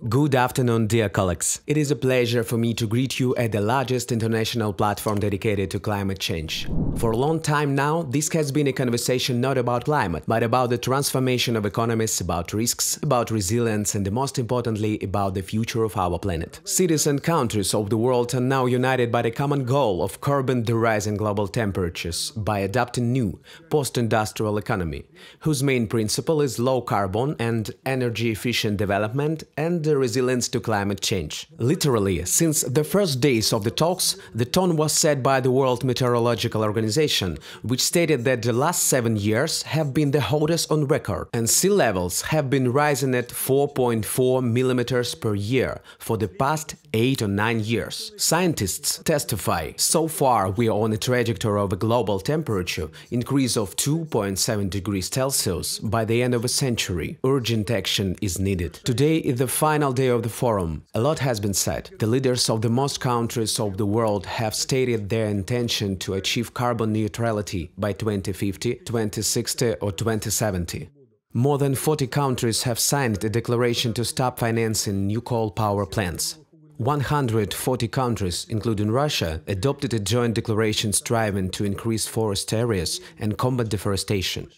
Good afternoon, dear colleagues. It is a pleasure for me to greet you at the largest international platform dedicated to climate change. For a long time now, this has been a conversation not about climate, but about the transformation of economies, about risks, about resilience, and most importantly, about the future of our planet. Cities and countries of the world are now united by the common goal of curbing the rise in global temperatures by adopting new, post-industrial economy, whose main principle is low carbon and energy-efficient development and the resilience to climate change. Literally, since the first days of the talks, the tone was set by the World Meteorological Organization, which stated that the last 7 years have been the hottest on record, and sea levels have been rising at 4.4 millimeters per year for the past 8 or 9 years. Scientists testify, so far we are on a trajectory of a global temperature increase of 2.7 degrees Celsius by the end of a century. Urgent action is needed. Today is the final day of the forum. A lot has been said. The leaders of the most countries of the world have stated their intention to achieve carbon neutrality by 2050, 2060 or 2070. More than 40 countries have signed a declaration to stop financing new coal power plants. 140 countries, including Russia, adopted a joint declaration striving to increase forest areas and combat deforestation.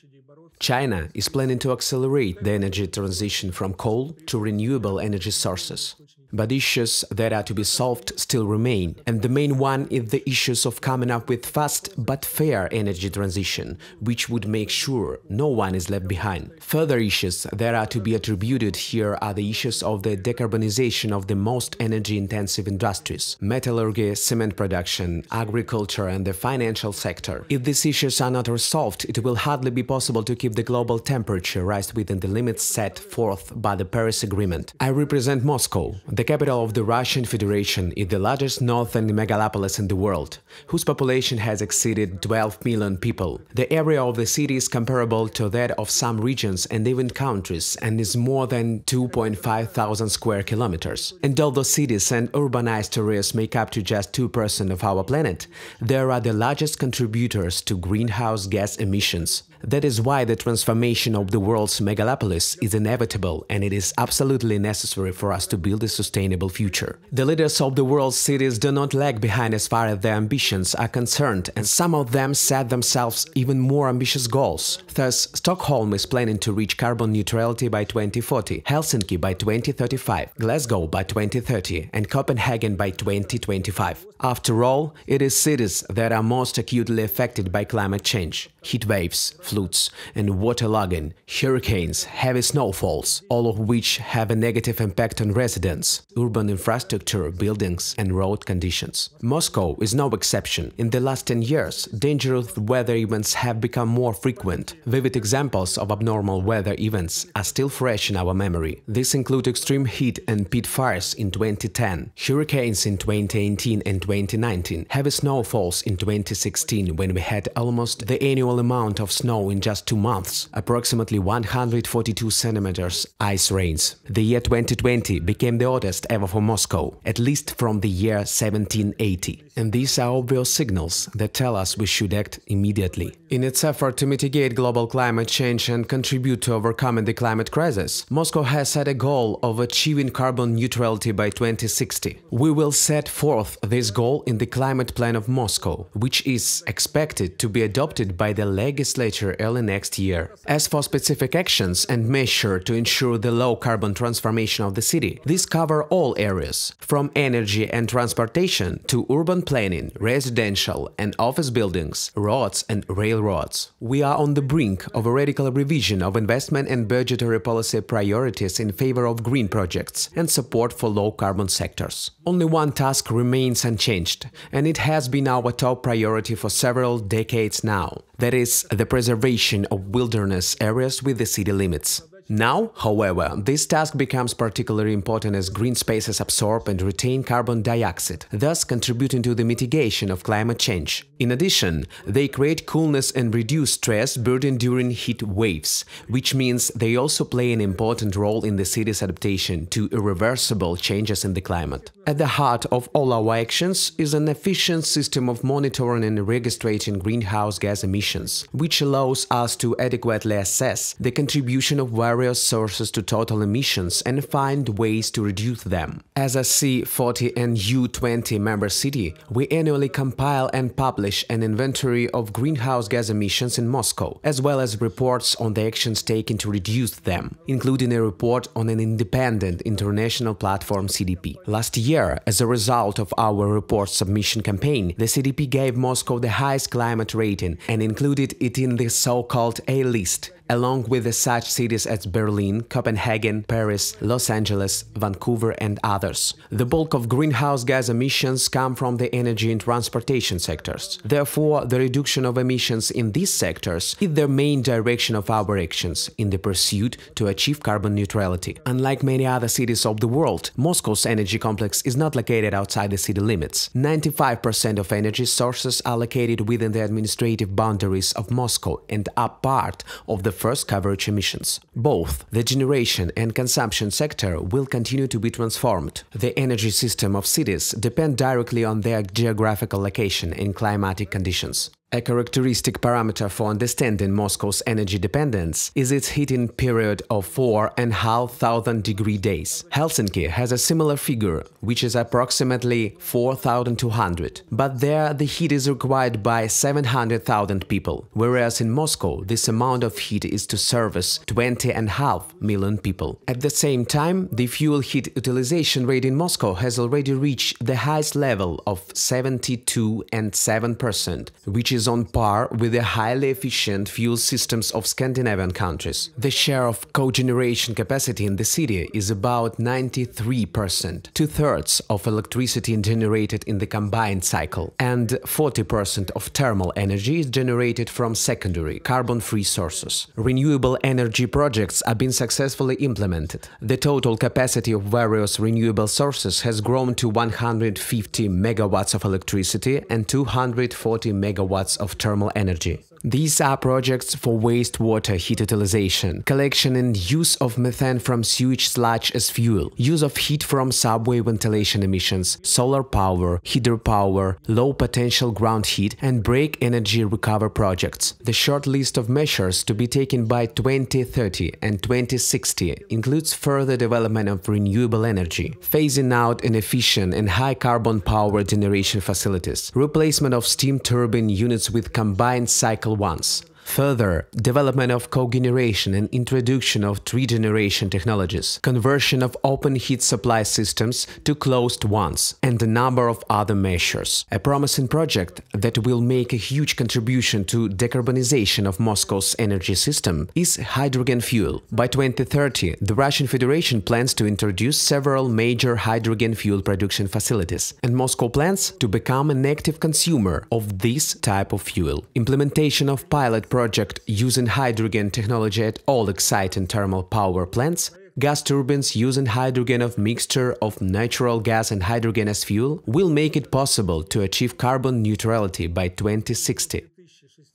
China is planning to accelerate the energy transition from coal to renewable energy sources. But issues that are to be solved still remain, and the main one is the issues of coming up with fast but fair energy transition, which would make sure no one is left behind. Further issues that are to be attributed here are the issues of the decarbonization of the most energy-intensive industries – metallurgy, cement production, agriculture and the financial sector. If these issues are not resolved, it will hardly be possible to keep the global temperature rise within the limits set forth by the Paris Agreement. I represent Moscow. The capital of the Russian Federation is the largest northern megalopolis in the world, whose population has exceeded 12 million people. The area of the city is comparable to that of some regions and even countries and is more than 2.5 thousand square kilometers. And although cities and urbanized areas make up to just 2% of our planet, they are the largest contributors to greenhouse gas emissions. That is why the transformation of the world's megalopolis is inevitable, and it is absolutely necessary for us to build a sustainable future. The leaders of the world's cities do not lag behind as far as their ambitions are concerned, and some of them set themselves even more ambitious goals. Thus, Stockholm is planning to reach carbon neutrality by 2040, Helsinki by 2035, Glasgow by 2030, and Copenhagen by 2025. After all, it is cities that are most acutely affected by climate change. Heat waves, floods and waterlogging, hurricanes, heavy snowfalls, all of which have a negative impact on residents, urban infrastructure, buildings and road conditions. Moscow is no exception. In the last 10 years, dangerous weather events have become more frequent. Vivid examples of abnormal weather events are still fresh in our memory. These include extreme heat and peat fires in 2010, hurricanes in 2018 and 2019, heavy snowfalls in 2016 when we had almost the annual amount of snow in just 2 months, approximately 142 centimeters ice rains. The year 2020 became the hottest ever for Moscow, at least from the year 1780. And these are obvious signals that tell us we should act immediately. In its effort to mitigate global climate change and contribute to overcoming the climate crisis, Moscow has set a goal of achieving carbon neutrality by 2060. We will set forth this goal in the Climate Plan of Moscow, which is expected to be adopted by the legislature early next year. As for specific actions and measures to ensure the low-carbon transformation of the city, these cover all areas, from energy and transportation to urban planning, residential and office buildings, roads and railroads. We are on the brink of a radical revision of investment and budgetary policy priorities in favor of green projects and support for low-carbon sectors. Only one task remains unchanged, and it has been our top priority for several decades now. That is, the preservation of wilderness areas with the city limits. Now, however, this task becomes particularly important as green spaces absorb and retain carbon dioxide, thus contributing to the mitigation of climate change. In addition, they create coolness and reduce stress burden during heat waves, which means they also play an important role in the city's adaptation to irreversible changes in the climate. At the heart of all our actions is an efficient system of monitoring and registering greenhouse gas emissions, which allows us to adequately assess the contribution of various various sources to total emissions and find ways to reduce them. As a C40 and U20 member city, we annually compile and publish an inventory of greenhouse gas emissions in Moscow, as well as reports on the actions taken to reduce them, including a report on an independent international platform CDP. Last year, as a result of our report submission campaign, the CDP gave Moscow the highest climate rating and included it in the so-called A list, along with such cities as Berlin, Copenhagen, Paris, Los Angeles, Vancouver and others. The bulk of greenhouse gas emissions come from the energy and transportation sectors. Therefore, the reduction of emissions in these sectors is the main direction of our actions in the pursuit to achieve carbon neutrality. Unlike many other cities of the world, Moscow's energy complex is not located outside the city limits. 95% of energy sources are located within the administrative boundaries of Moscow and are part of the first coverage emissions. Both the generation and consumption sector will continue to be transformed. The energy system of cities depend directly on their geographical location and climatic conditions. A characteristic parameter for understanding Moscow's energy dependence is its heating period of 4,500 days. Helsinki has a similar figure, which is approximately 4,200, but there the heat is required by 700,000 people, whereas in Moscow this amount of heat is to service 20.5 million people. At the same time, the fuel heat utilization rate in Moscow has already reached the highest level of 72.7%, which is on par with the highly efficient fuel systems of Scandinavian countries. The share of cogeneration capacity in the city is about 93%, two-thirds of electricity generated in the combined cycle, and 40% of thermal energy is generated from secondary, carbon-free sources. Renewable energy projects are being successfully implemented. The total capacity of various renewable sources has grown to 150 megawatts of electricity and 240 megawatts of thermal energy. These are projects for wastewater heat utilization, collection and use of methane from sewage sludge as fuel, use of heat from subway ventilation emissions, solar power, hydropower, low potential ground heat and break energy recovery projects. The short list of measures to be taken by 2030 and 2060 includes further development of renewable energy, phasing out inefficient and high carbon power generation facilities, replacement of steam turbine units with combined cycle ones. Further, development of cogeneration and introduction of trigeneration technologies, conversion of open heat supply systems to closed ones, and a number of other measures. A promising project that will make a huge contribution to decarbonization of Moscow's energy system is hydrogen fuel. By 2030, the Russian Federation plans to introduce several major hydrogen fuel production facilities, and Moscow plans to become an active consumer of this type of fuel. Implementation of pilot project using hydrogen technology at all exciting thermal power plants, gas turbines using hydrogen of mixture of natural gas and hydrogen as fuel will make it possible to achieve carbon neutrality by 2060,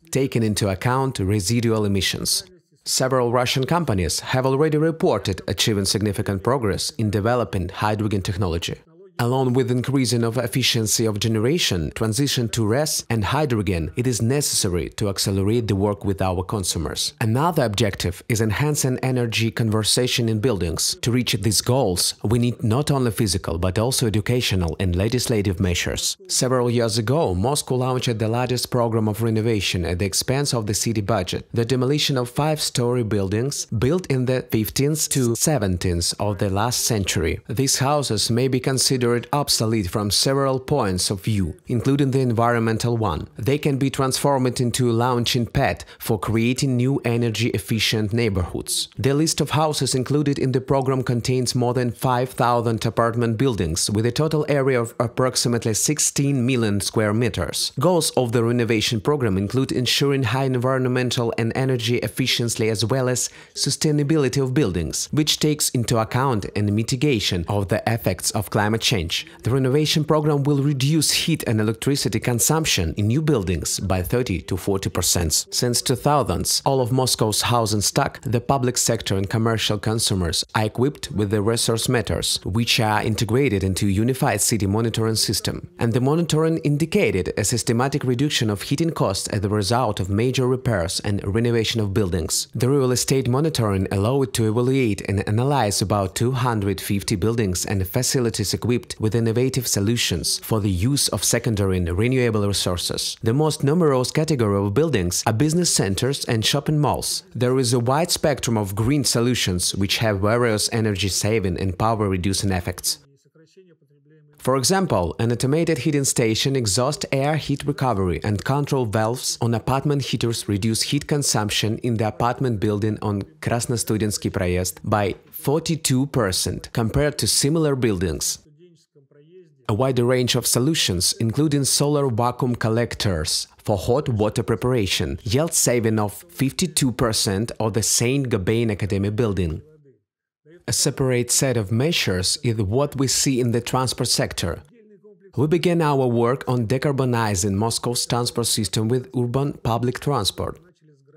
taking into account residual emissions. Several Russian companies have already reported achieving significant progress in developing hydrogen technology. Along with increasing of efficiency of generation, transition to RES and hydrogen, it is necessary to accelerate the work with our consumers. Another objective is enhancing energy conservation in buildings. To reach these goals, we need not only physical but also educational and legislative measures. Several years ago, Moscow launched the largest program of renovation at the expense of the city budget, the demolition of 5-story buildings built in the 15th to 17th of the last century. These houses may be considered obsolete from several points of view, including the environmental one. They can be transformed into a launching pad for creating new energy-efficient neighborhoods. The list of houses included in the program contains more than 5,000 apartment buildings with a total area of approximately 16 million square meters. Goals of the renovation program include ensuring high environmental and energy efficiency as well as sustainability of buildings, which takes into account and mitigation of the effects of climate change change. The renovation program will reduce heat and electricity consumption in new buildings by 30 to 40%. Since 2000s, all of Moscow's housing stock, the public sector and commercial consumers are equipped with the resource meters, which are integrated into a unified city monitoring system. And the monitoring indicated a systematic reduction of heating costs as a result of major repairs and renovation of buildings. The real estate monitoring allowed to evaluate and analyze about 250 buildings and facilities equipped with innovative solutions for the use of secondary and renewable resources. The most numerous category of buildings are business centers and shopping malls. There is a wide spectrum of green solutions which have various energy-saving and power-reducing effects. For example, an automated heating station exhaust air heat recovery and control valves on apartment heaters reduce heat consumption in the apartment building on Krasnostudinsky Proyezd by 42% compared to similar buildings. A wider range of solutions, including solar vacuum collectors for hot water preparation, yield saving of 52% of the Saint Gobain Academy building. A separate set of measures is what we see in the transport sector. We began our work on decarbonizing Moscow's transport system with urban public transport.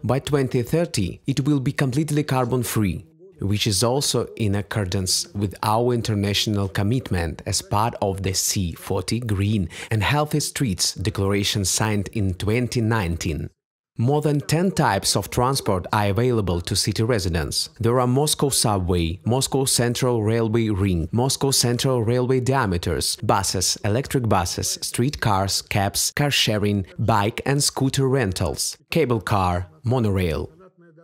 By 2030, it will be completely carbon-free, which is also in accordance with our international commitment as part of the C40 Green and Healthy Streets Declaration signed in 2019. More than 10 types of transport are available to city residents. There are Moscow Subway, Moscow Central Railway Ring, Moscow Central Railway Diameters, buses, electric buses, streetcars, cabs, car sharing, bike and scooter rentals, cable car, monorail.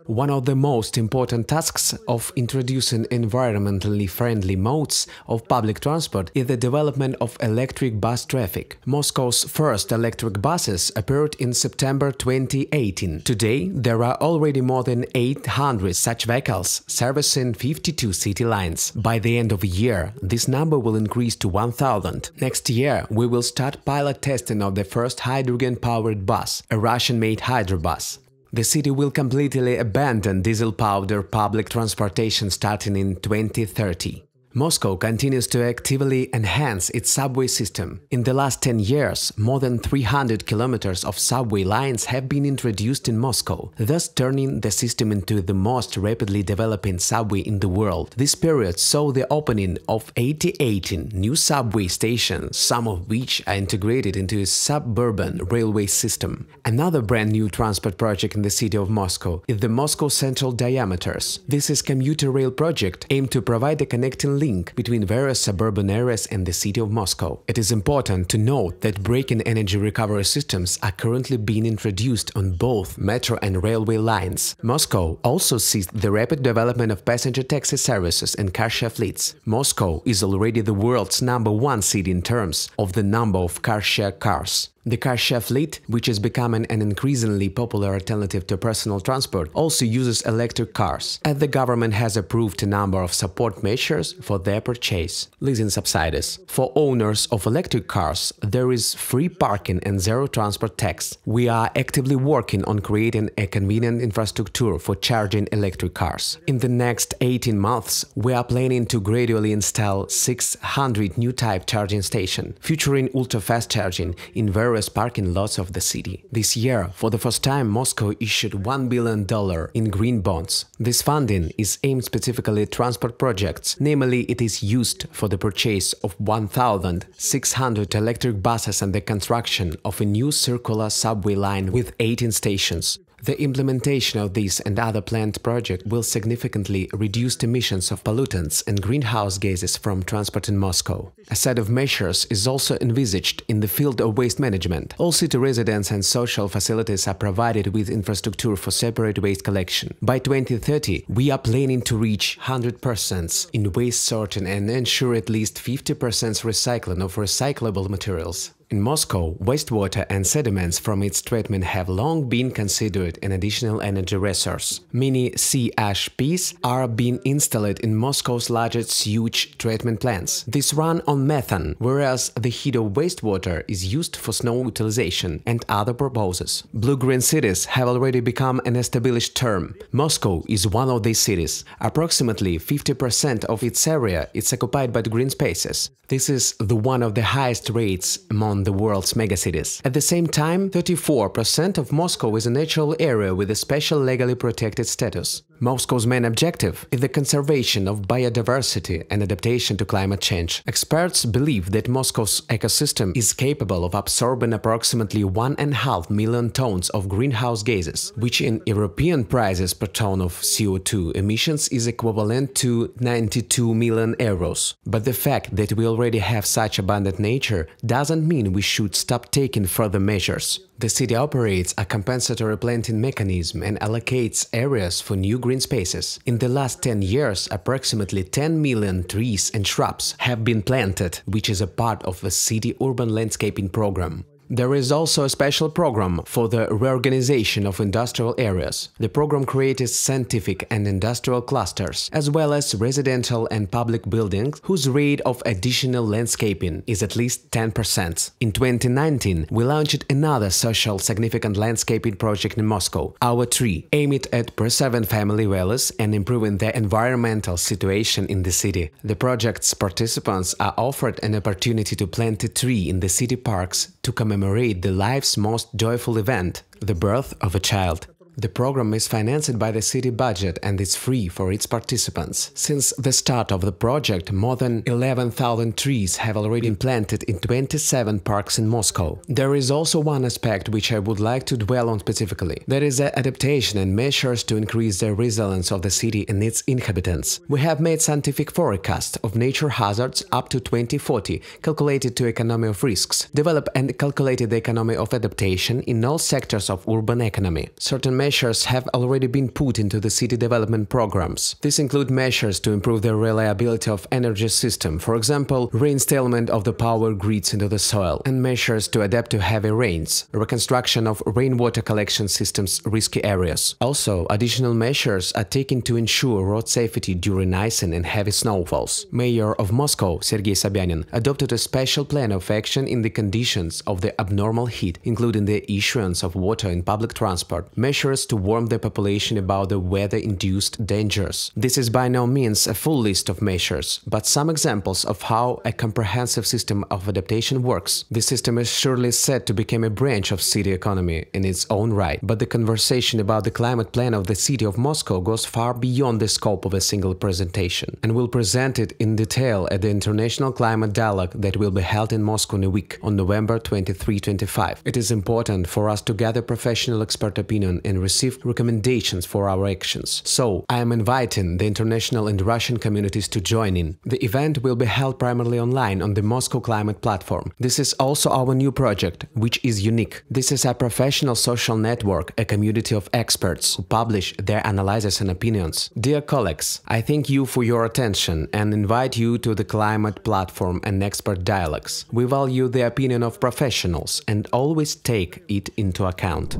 One of the most important tasks of introducing environmentally friendly modes of public transport is the development of electric bus traffic. Moscow's first electric buses appeared in September 2018. Today, there are already more than 800 such vehicles servicing 52 city lines. By the end of the year, this number will increase to 1,000. Next year, we will start pilot testing of the first hydrogen-powered bus, a Russian-made Hydrobus. The city will completely abandon diesel-powered public transportation starting in 2030. Moscow continues to actively enhance its subway system. In the last 10 years, more than 300 kilometers of subway lines have been introduced in Moscow, thus turning the system into the most rapidly developing subway in the world. This period saw the opening of 18 new subway stations, some of which are integrated into a suburban railway system. Another brand new transport project in the city of Moscow is the Moscow Central Diameters. This is a commuter rail project aimed to provide a connecting link between various suburban areas and the city of Moscow. It is important to note that break-in energy recovery systems are currently being introduced on both metro and railway lines. Moscow also sees the rapid development of passenger taxi services and car share fleets. Moscow is already the world's #1 city in terms of the number of car share cars. The car share fleet, which is becoming an increasingly popular alternative to personal transport, also uses electric cars, and the government has approved a number of support measures for their purchase. Leasing subsidies. For owners of electric cars, there is free parking and zero transport tax. We are actively working on creating a convenient infrastructure for charging electric cars. In the next 18 months, we are planning to gradually install 600 new type charging stations, featuring ultra-fast charging in various parking lots of the city. This year, for the first time, Moscow issued $1 billion in green bonds. This funding is aimed specifically at transport projects, namely it is used for the purchase of 1,600 electric buses and the construction of a new circular subway line with 18 stations. The implementation of this and other planned projects will significantly reduce the emissions of pollutants and greenhouse gases from transport in Moscow. A set of measures is also envisaged in the field of waste management. All city residents and social facilities are provided with infrastructure for separate waste collection. By 2030, we are planning to reach 100% in waste sorting and ensure at least 50% recycling of recyclable materials. In Moscow, wastewater and sediments from its treatment have long been considered an additional energy resource. Many CHPs are being installed in Moscow's largest sewage treatment plants. These run on methane, whereas the heat of wastewater is used for snow utilization and other purposes. Blue-green cities have already become an established term. Moscow is one of these cities. Approximately 50% of its area is occupied by green spaces. This is one of the highest rates among the world's megacities. At the same time, 34% of Moscow is a natural area with a special legally protected status. Moscow's main objective is the conservation of biodiversity and adaptation to climate change. Experts believe that Moscow's ecosystem is capable of absorbing approximately 1.5 million tons of greenhouse gases, which in European prices per ton of CO2 emissions is equivalent to 92 million euros. But the fact that we already have such abundant nature doesn't mean we should stop taking further measures. The city operates a compensatory planting mechanism and allocates areas for new green spaces. In the last 10 years, approximately 10 million trees and shrubs have been planted, which is a part of the city urban landscaping program. There is also a special program for the reorganization of industrial areas. The program created scientific and industrial clusters, as well as residential and public buildings whose rate of additional landscaping is at least 10%. In 2019, we launched another social significant landscaping project in Moscow, Our Tree, aimed at preserving family values and improving the environmental situation in the city. The project's participants are offered an opportunity to plant a tree in the city parks to commemorate the life's most joyful event, the birth of a child. The program is financed by the city budget and is free for its participants. Since the start of the project, more than 11,000 trees have already been planted in 27 parks in Moscow. There is also one aspect which I would like to dwell on specifically. That is the adaptation and measures to increase the resilience of the city and its inhabitants. We have made scientific forecasts of nature hazards up to 2040, calculated to economy of risks, developed and calculated the economy of adaptation in all sectors of urban economy. Certain measures have already been put into the city development programs. These include measures to improve the reliability of energy system, for example, reinstallment of the power grids into the soil, and measures to adapt to heavy rains, reconstruction of rainwater collection systems risky areas. Also, additional measures are taken to ensure road safety during icing and heavy snowfalls. Mayor of Moscow, Sergei Sobyanin, adopted a special plan of action in the conditions of the abnormal heat, including the issuance of water in public transport, measures to warn the population about the weather-induced dangers. This is by no means a full list of measures, but some examples of how a comprehensive system of adaptation works. This system is surely said to become a branch of city economy in its own right, but the conversation about the climate plan of the city of Moscow goes far beyond the scope of a single presentation, and we'll present it in detail at the International Climate Dialogue that will be held in Moscow in a week, on November 23-25. It is important for us to gather professional expert opinion and receive recommendations for our actions. So, I am inviting the international and Russian communities to join in. The event will be held primarily online on the Moscow Climate Platform. This is also our new project, which is unique. This is a professional social network, a community of experts who publish their analyses and opinions. Dear colleagues, I thank you for your attention and invite you to the Climate Platform and Expert Dialogues. We value the opinion of professionals and always take it into account.